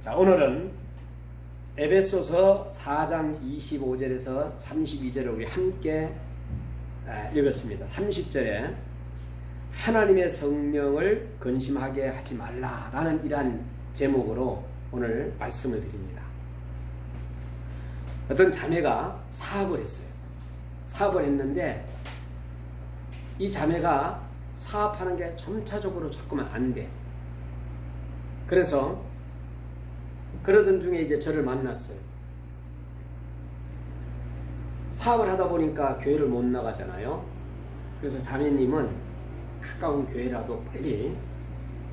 자, 오늘은 에베소서 4장 25절에서 32절을 우리 함께 읽었습니다. 30절에 하나님의 성령을 근심하게 하지 말라라는 이러한 제목으로 오늘 말씀을 드립니다. 어떤 자매가 사업을 했어요. 사업을 했는데 이 자매가 사업하는 게 점차적으로 자꾸만 안 돼. 그래서 그러던 중에 이제 저를 만났어요. 사업을 하다 보니까 교회를 못 나가잖아요. 그래서 자매님은 가까운 교회라도 빨리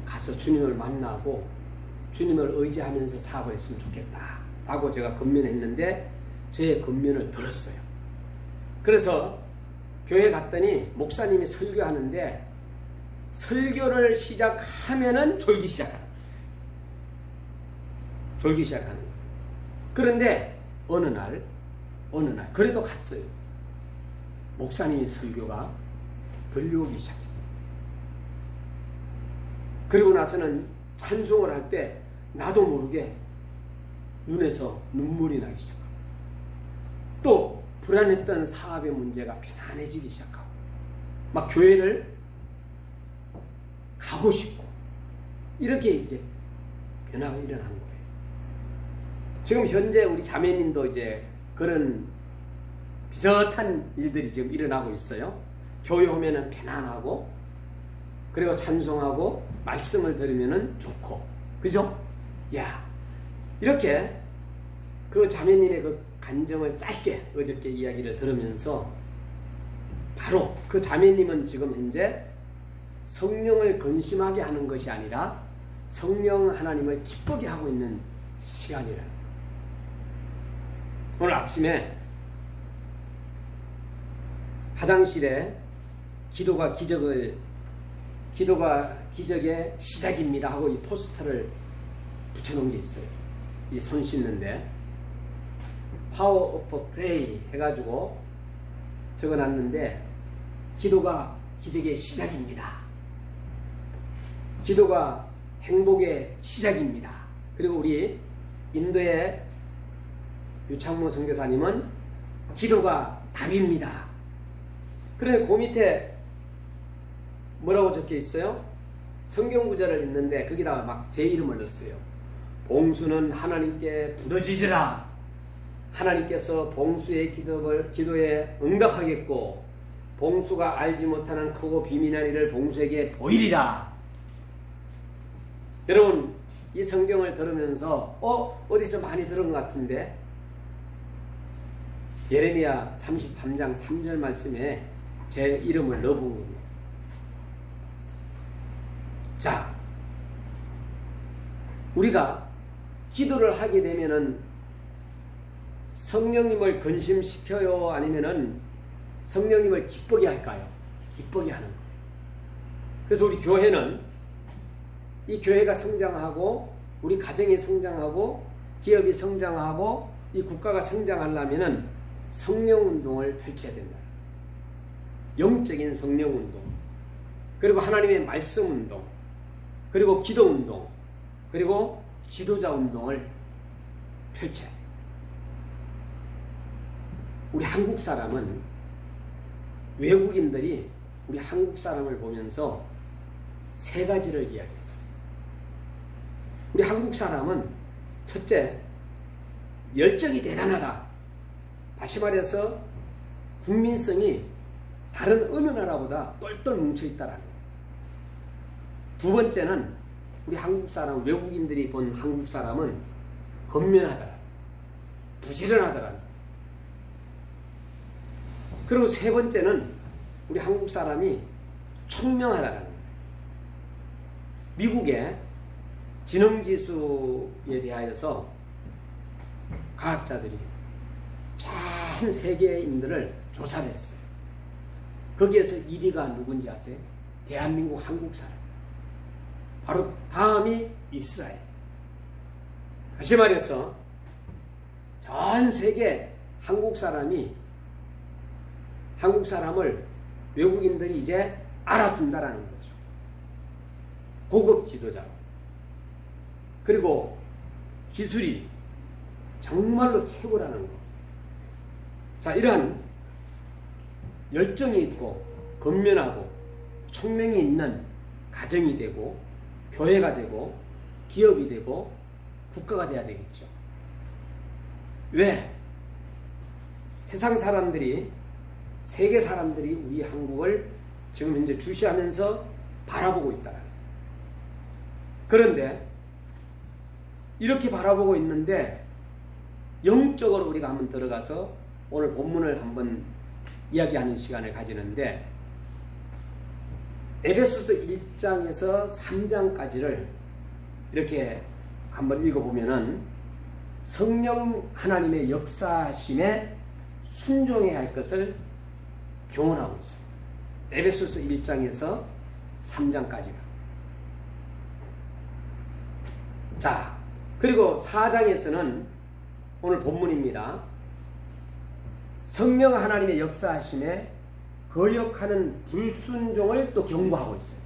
가서 주님을 만나고 주님을 의지하면서 사업을 했으면 좋겠다 라고 제가 권면했는데 저의 권면을 들었어요. 그래서 교회 갔더니 목사님이 설교하는데 설교를 시작하면은 졸기 시작하는 거예요. 그런데 어느 날 그래도 갔어요. 목사님의 설교가 들려오기 시작했어요. 그리고 나서는 찬송을 할 때 나도 모르게 눈에서 눈물이 나기 시작하고 또 불안했던 사업의 문제가 편안해지기 시작하고 막 교회를 가고 싶고 이렇게 이제 변화가 일어난 거예요. 지금 현재 우리 자매님도 이제 그런 비슷한 일들이 지금 일어나고 있어요. 교회 오면은 편안하고 그리고 찬송하고 말씀을 들으면은 좋고 그죠? 야, 이렇게 그 자매님의 그 간증을 짧게 어저께 이야기를 들으면서 바로 그 자매님은 지금 현재 성령을 근심하게 하는 것이 아니라 성령 하나님을 기쁘게 하고 있는 시간이라는 거예요. 오늘 아침에 화장실에 기도가 기적의 시작입니다 하고 이 포스터를 붙여놓은 게 있어요. 이 손 씻는데 Power of Pray 해가지고 적어놨는데 기도가 기적의 시작입니다. 기도가 행복의 시작입니다. 그리고 우리 인도의 유창모 선교사님은 기도가 답입니다. 그런데 그 밑에 뭐라고 적혀 있어요? 성경 구절을 읽는데 거기다가 막 제 이름을 넣었어요. 봉수는 하나님께 부러지리라. 하나님께서 봉수의 기도에 응답하겠고 봉수가 알지 못하는 크고 비밀한 일을 봉수에게 보이리라. 여러분 이 성경을 들으면서 어디서 많이 들은 것 같은데 예레미야 33장 3절 말씀에 제 이름을 넣어본 겁니다. 자, 우리가 기도를 하게 되면은 성령님을 근심시켜요? 아니면은 성령님을 기쁘게 할까요? 기쁘게 하는 거예요. 그래서 우리 교회는 이 교회가 성장하고 우리 가정이 성장하고 기업이 성장하고 이 국가가 성장하려면은 성령운동을 펼쳐야 된다. 영적인 성령운동, 그리고 하나님의 말씀운동, 그리고 기도운동, 그리고 지도자운동을 펼쳐야 돼요. 우리 한국 사람은 외국인들이 우리 한국 사람을 보면서 세 가지를 이야기했어요. 우리 한국 사람은 첫째, 열정이 대단하다. 다시 말해서 국민성이 다른 어느 나라보다 똘똘 뭉쳐있다라는 거예요. 두 번째는 우리 한국 사람, 외국인들이 본 한국 사람은 건면하더라. 부지런하더라. 그리고 세 번째는 우리 한국 사람이 총명하다라는 거예요. 미국의 지능지수에 대하여서 과학자들이 전 세계인들을 조사를 했어요. 거기에서 1위가 누군지 아세요? 대한민국 한국 사람. 바로 다음이 이스라엘. 다시 말해서 전 세계 한국 사람을 외국인들이 이제 알아준다라는 거죠. 고급 지도자로. 그리고 기술이 정말로 최고라는 거. 자, 이러한 열정이 있고 건면하고 총명이 있는 가정이 되고 교회가 되고 기업이 되고 국가가 돼야 되겠죠. 왜? 세상 사람들이, 세계 사람들이 우리 한국을 지금 현재 주시하면서 바라보고 있다. 그런데 이렇게 바라보고 있는데 영적으로 우리가 한번 들어가서 오늘 본문을 한번 이야기하는 시간을 가지는데, 에베소서 1장에서 3장까지를 이렇게 한번 읽어보면은 성령 하나님의 역사심에 순종해야 할 것을 교훈하고 있어요. 에베소서 1장에서 3장까지가. 자, 그리고 4장에서는 오늘 본문입니다. 성령 하나님의 역사하심에 거역하는 불순종을 또 경고하고 있어요.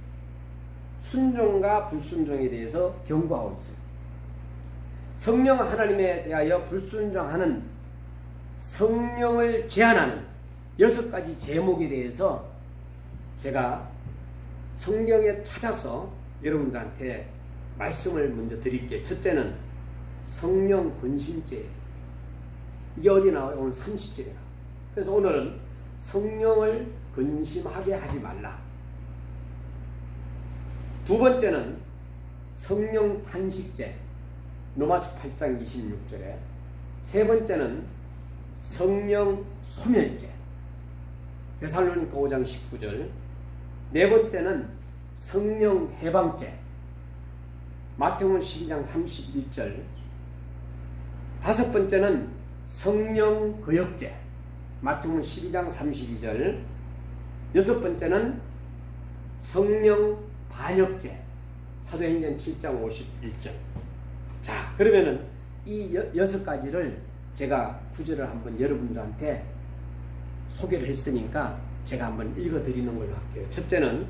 순종과 불순종에 대해서 경고하고 있어요. 성령 하나님에 대하여 불순종하는 성령을 제한하는 6가지 제목에 대해서 제가 성경에 찾아서 여러분들한테 말씀을 먼저 드릴게요. 첫째는 성령 근심죄. 이게 어디 나와요? 오늘 30절에. 그래서 오늘은 성령을 근심하게 하지 말라. 두 번째는 성령 탄식죄. 로마서 8장 26절에. 세 번째는 성령 소멸죄. 데살로니가 5장 19절. 네 번째는 성령 해방죄. 마태복음 12장 31절. 다섯 번째는 성령 거역죄. 마태복음 12장 32절. 여섯 번째는 성령 반역죄. 사도행전 7장 51절. 자, 그러면은 이 6가지를 제가 구절을 한번 여러분들한테 소개를 했으니까 제가 한번 읽어드리는 걸로 할게요. 첫째는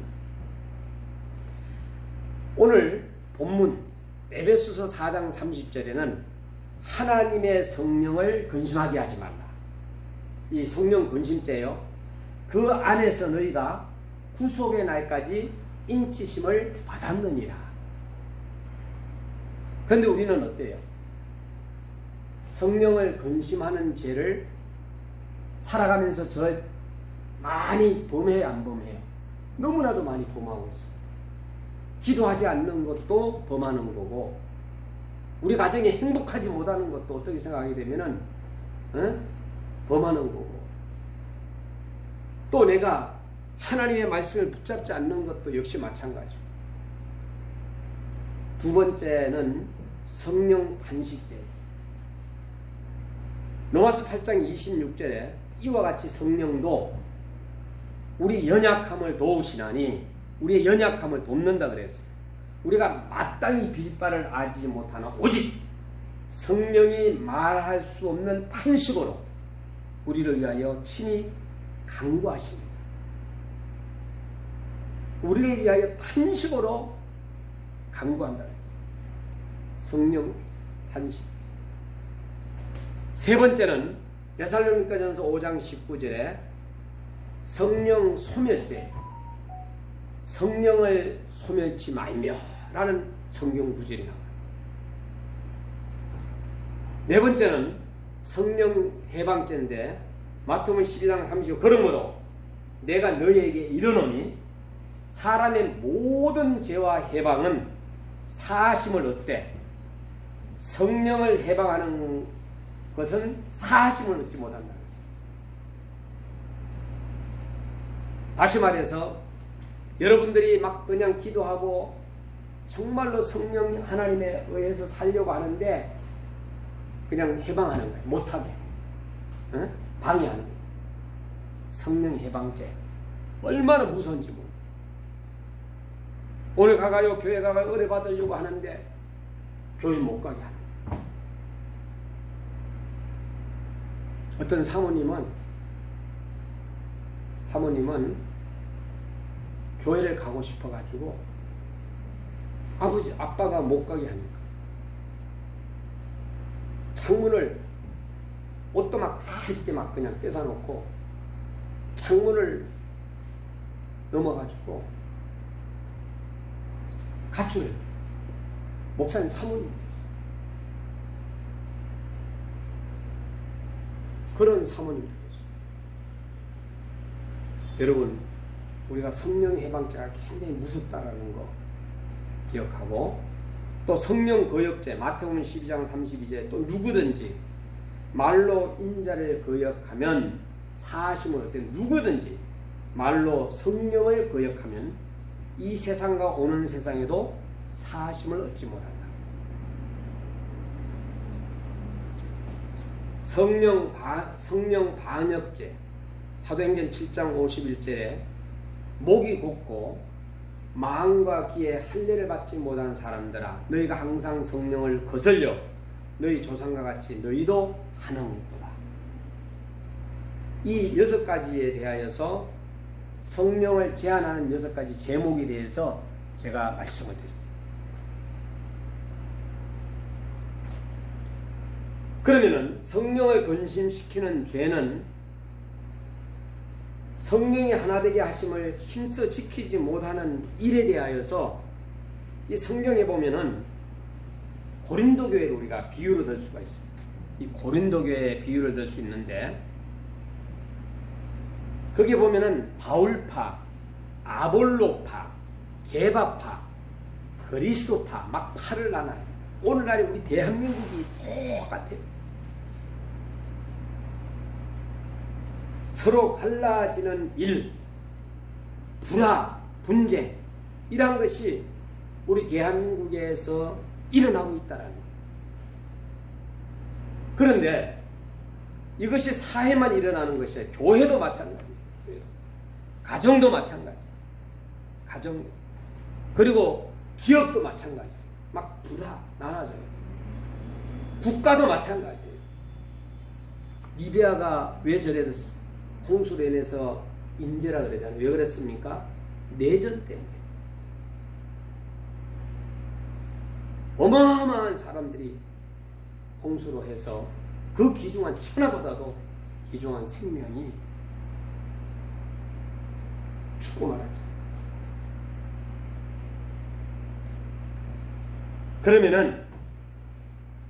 오늘 본문 에베소서 4장 30절에는 하나님의 성령을 근심하게 하지 말라. 이 성령 근심죄요. 그 안에서 너희가 구속의 날까지 인치심을 받았느니라. 그런데 우리는 어때요? 성령을 근심하는 죄를 살아가면서 많이 범해요, 안 범해요? 너무나도 많이 범하고 있어요. 기도하지 않는 것도 범하는 거고, 우리 가정이 행복하지 못하는 것도 어떻게 생각하게 되면은 범하는 거고, 또 내가 하나님의 말씀을 붙잡지 않는 것도 역시 마찬가지고. 두 번째는 성령 탄식죄. 로마서 8장 26절에 이와 같이 성령도 우리 연약함을 도우시나니, 우리의 연약함을 돕는다 그랬어요. 우리가 마땅히 빌 바를 알지 못하나 오직 성령이 말할 수 없는 탄식으로 우리를 위하여 친히 간구하십니다. 우리를 위하여 탄식으로 간구한다 그랬어요. 성령 탄식. 세 번째는 데살로니가전서 5장 19절에 성령 소멸죄. 성령을 소멸치 말며 라는 성경 구절이 나와요. 네 번째는 성령 해방죄인데 마태복음 12장 30절. 그러므로 내가 너희에게 이르노니 사람의 모든 죄와 해방은 사하심을 얻되 성령을 해방하는 것은 사하심을 얻지 못한다. 다시 말해서 여러분들이 막 그냥 기도하고 정말로 성령 하나님에 의해서 살려고 하는데 그냥 해방하는 거예요. 못하게. 방해하는 거예요. 성령 해방죄. 얼마나 무서운지 모르겠어요. 오늘 가가요 교회 가가 은혜 받으려고 하는데 교회 못 가게 하는 거예요. 어떤 사모님은 교회를 가고 싶어가지고 아빠가 못 가게 하니까 창문을 옷도 막 쉽게 막 그냥 뺏어놓고 창문을 넘어가지고 가출해요. 목사님 사모님. 그런 사모님도 계세요. 여러분, 우리가 성령 해방죄가 굉장히 무섭다라는 거 기억하고, 또 성령 거역죄, 마태복음 12장 32절, 또 누구든지 말로 인자를 거역하면 사하심을 얻되, 누구든지 말로 성령을 거역하면 이 세상과 오는 세상에도 사하심을 얻지 못한다. 성령 반역죄, 사도행전 7장 51절에 목이 곧고 마음과 귀에 할례를 받지 못한 사람들아, 너희가 항상 성령을 거슬려 너희 조상과 같이 너희도 하는도다. 이 6가지에 대하여서 성령을 제한하는 6가지 제목에 대해서 제가 말씀을 드립니다. 그러면은 성령을 근심시키는 죄는 성령이 하나 되게 하심을 힘써 지키지 못하는 일에 대하여서 이 성경에 보면은 고린도 교회를 우리가 비유로 들 수가 있습니다. 이 고린도 교회의 비유를 들 수 있는데, 거기 보면은 바울파, 아볼로파, 게바파, 그리스도파 막 파를 나눠요. 오늘날에 우리 대한민국이 똑같아요. 서로 갈라지는 일, 불화, 분쟁, 이런 것이 우리 대한민국에서 일어나고 있다는 거예요. 그런데 이것이 사회만 일어나는 것이 아니라 교회도 마찬가지예요. 가정도 마찬가지예요. 가정, 그리고 기업도 마찬가지예요. 막 불화, 나눠져요. 국가도 마찬가지예요. 리비아가 왜 저래서 홍수로 인해서 인재라 그러잖아요. 왜 그랬습니까? 내전 때문에. 어마어마한 사람들이 홍수로 해서 그 귀중한 천하보다도 귀중한 생명이 죽고 말았죠. 그러면은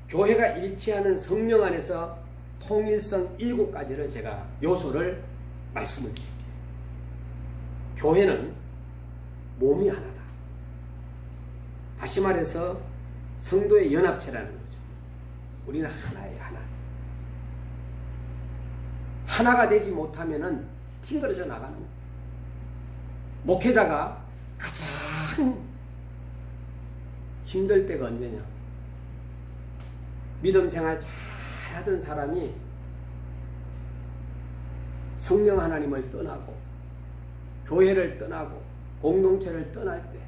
교회가 일치하는 성령 안에서 통일성 7가지를 제가 요소를 말씀을 드릴게요. 교회는 몸이 하나다. 다시 말해서 성도의 연합체라는 거죠. 우리는 하나예요, 하나. 하나가 되지 못하면은 튕겨져 나가는 거예요. 목회자가 가장 힘들 때가 언제냐? 믿음 생활 잘 하던 사람이 성령 하나님을 떠나고 교회를 떠나고 공동체를 떠날 때,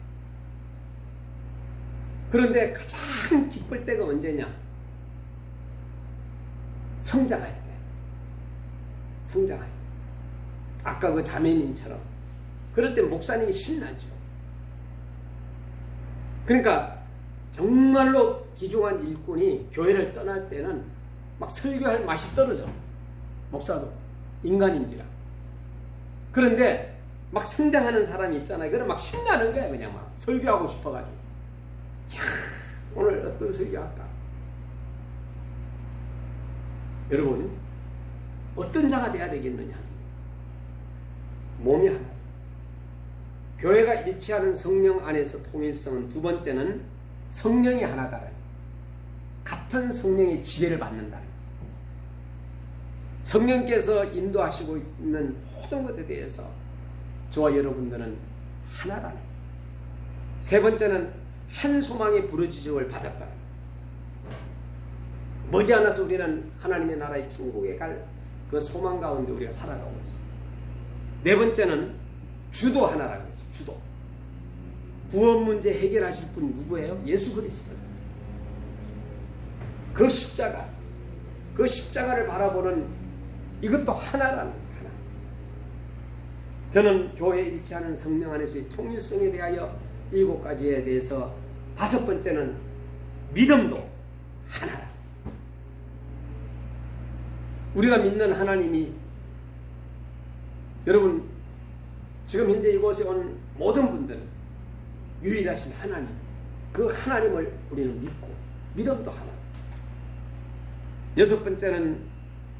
그런데 가장 기쁠 때가 언제냐? 성장할 때. 성장할 때. 아까 그 자매님처럼 그럴 때 목사님이 신나죠. 그러니까 정말로 귀중한 일꾼이 교회를 떠날 때는 막 설교할 맛이 떨어져. 목사도 인간인지라. 그런데 막 성장하는 사람이 있잖아요. 그럼 막 신나는 거야. 그냥 막 설교하고 싶어가지고. 이야, 오늘 어떤 설교할까? 여러분, 어떤 자가 돼야 되겠느냐? 몸이 하나. 교회가 일치하는 성령 안에서 통일성은, 두 번째는 성령이 하나다. 같은 성령의 지배를 받는다. 성령께서 인도하시고 있는 모든 것에 대해서 저와 여러분들은 하나라는. 세 번째는 한 소망의 부르짖음을 받았다. 머지않아서 우리는 하나님의 나라의 천국에 갈 그 소망 가운데 우리가 살아가고 있어요. 네 번째는 주도 하나라고 했어요. 주도. 구원 문제 해결하실 분 누구예요? 예수 그리스도잖아요. 그 십자가, 그 십자가를 바라보는 이것도 하나라는 거예요. 하나. 저는 교회에 일치하는 성령 안에서의 통일성에 대하여 7가지에 대해서, 다섯 번째는 믿음도 하나라. 우리가 믿는 하나님이 여러분 지금 현재 이곳에 온 모든 분들은 유일하신 하나님, 그 하나님을 우리는 믿고 믿음도 하나. 여섯 번째는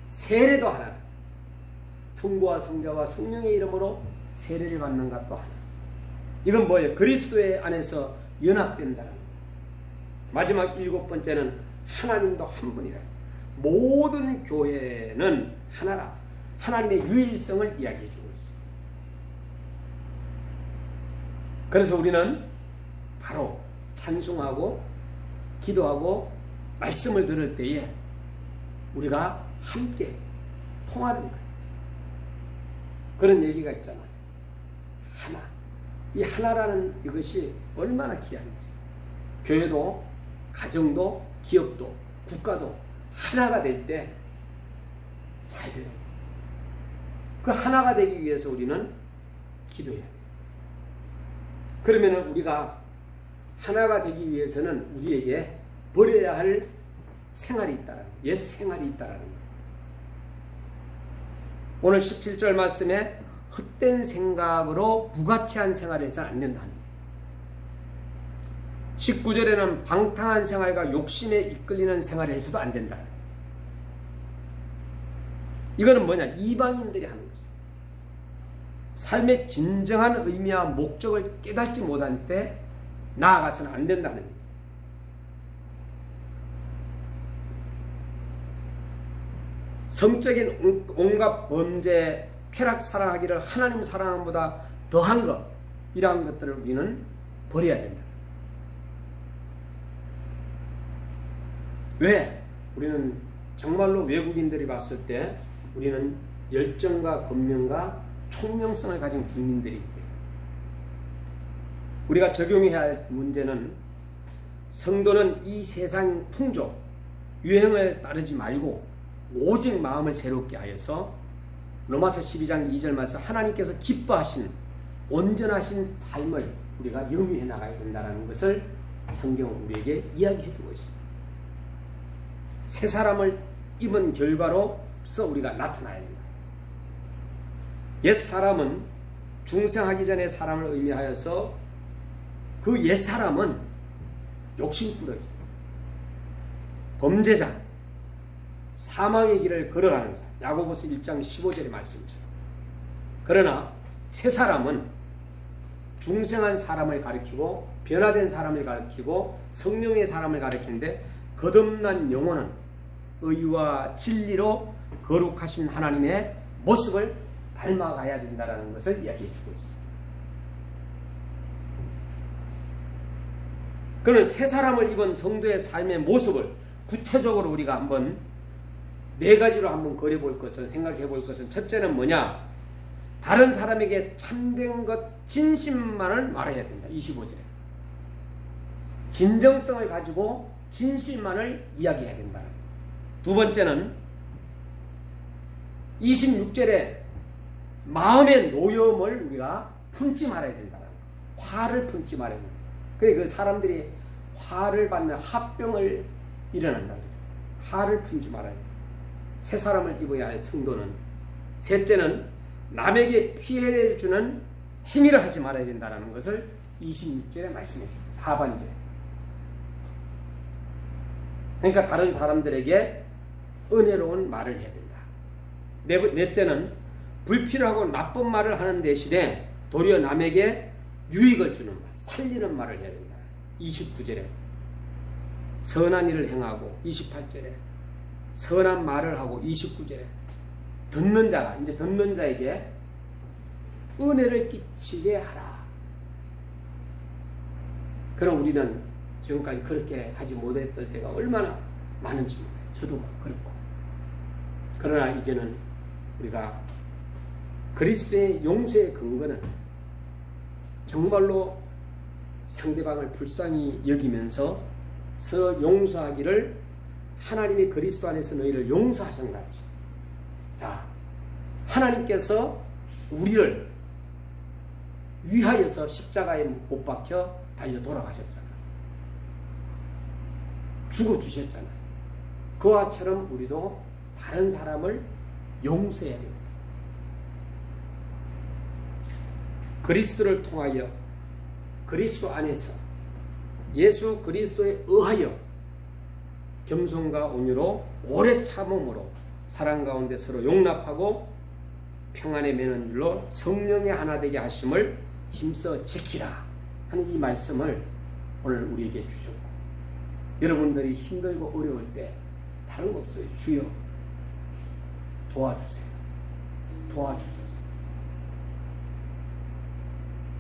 세례도 하나. 성부와 성자와 성령의 이름으로 세례를 받는 것도 하나. 이건 뭐예요? 그리스도의 안에서 연합된다는 것. 마지막 일곱 번째는 하나님도 한 분이라. 모든 교회는 하나라. 하나님의 유일성을 이야기해 주고 있어요. 그래서 우리는 바로 찬송하고 기도하고 말씀을 들을 때에 우리가 함께 통하는 거예요. 그런 얘기가 있잖아요. 하나. 이 하나라는 이것이 얼마나 귀한지. 교회도 가정도 기업도 국가도 하나가 될 때 잘 되는 거예요. 그 하나가 되기 위해서 우리는 기도해야 돼요. 그러면 우리가 하나가 되기 위해서는 우리에게 버려야 할 생활이 있다라는 거예요. 옛 생활이 있다라는 거예요. 오늘 17절 말씀에 헛된 생각으로 부가치한 생활을 해서는 안 된다는 거예요. 19절에는 방탕한 생활과 욕심에 이끌리는 생활을 해서도 안 된다. 이거는 뭐냐? 이방인들이 하는 거죠. 삶의 진정한 의미와 목적을 깨닫지 못한 때 나아가서는 안 된다는 거예요. 성적인 온갖 범죄, 쾌락 사랑하기를 하나님 사랑함보다 더한 것, 이러한 것들을 우리는 버려야 된다. 왜? 우리는 정말로 외국인들이 봤을 때 우리는 열정과 권명과 총명성을 가진 국민들이기 때문에 우리가 적용해야 할 문제는 성도는 이 세상 풍조, 유행을 따르지 말고 오직 마음을 새롭게 하여서 로마서 12장 2절 말씀 하나님께서 기뻐하신 온전하신 삶을 우리가 영위해 나가야 된다는 것을 성경은 우리에게 이야기해 주고 있습니다. 새 사람을 입은 결과로서 우리가 나타나야 된다. 옛 사람은 중생하기 전의 사람을 의미하여서 그 옛 사람은 욕심꾸러기, 범죄자, 사망의 길을 걸어가는 사람, 야고보서 1장 15절의 말씀처럼. 그러나 새 사람은 중생한 사람을 가리키고 변화된 사람을 가리키고 성령의 사람을 가리키는데 거듭난 영혼은 의와 진리로 거룩하신 하나님의 모습을 닮아가야 된다는 것을 이야기해 주고 있습니다. 그는 새 사람을 입은 성도의 삶의 모습을 구체적으로 우리가 한번 네 가지로 한번 그려볼 것은, 생각해 볼 것은, 첫째는 뭐냐? 다른 사람에게 참된 것, 진심만을 말해야 된다. 25절에. 진정성을 가지고 진실만을 이야기해야 된다. 두 번째는 26절에 마음의 노염을 우리가 품지 말아야 된다. 화를 품지 말아야 된다. 그래, 그 사람들이 화를 받는 합병을 일어난다. 화를 품지 말아야 된다. 새 사람을 입어야 할 성도는, 셋째는 남에게 피해를 주는 행위를 하지 말아야 된다는 것을 26절에 말씀해 줍니다. 하반절에. 그러니까 다른 사람들에게 은혜로운 말을 해야 된다. 넷째는 불필요하고 나쁜 말을 하는 대신에 도리어 남에게 유익을 주는 말, 살리는 말을 해야 된다. 29절에 선한 일을 행하고, 28절에 선한 말을 하고, 29절에 듣는 자가, 이제 듣는 자에게 은혜를 끼치게 하라. 그럼 우리는 지금까지 그렇게 하지 못했던 때가 얼마나 많은지 몰라요. 저도 그렇고. 그러나 이제는 우리가 그리스도의 용서의 근거는 정말로 상대방을 불쌍히 여기면서 서로 용서하기를 하나님이 그리스도 안에서 너희를 용서하셨다. 자, 하나님께서 우리를 위하여서 십자가에 못 박혀 달려 돌아가셨잖아. 죽어주셨잖아요. 그와처럼 우리도 다른 사람을 용서해야 됩니다. 그리스도를 통하여 그리스도 안에서 예수 그리스도에 의하여 겸손과 온유로 오래 참음으로 사랑 가운데 서로 용납하고 평안에 매는 줄로 성령의 하나 되게 하심을 힘써 지키라 하는 이 말씀을 오늘 우리에게 주셨고, 여러분들이 힘들고 어려울 때 다른 거 없어요. 주여 도와주세요. 도와주소서.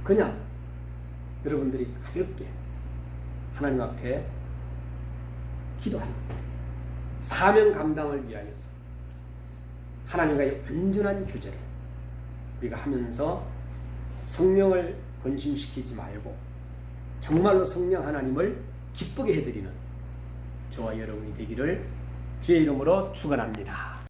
그냥 여러분들이 가볍게 하나님 앞에 기도하는 거예요. 사명 감당을 위하여서 하나님과의 온전한 교제를 우리가 하면서 성령을 건심시키지 말고 정말로 성령 하나님을 기쁘게 해드리는 저와 여러분이 되기를 주의 이름으로 축원합니다.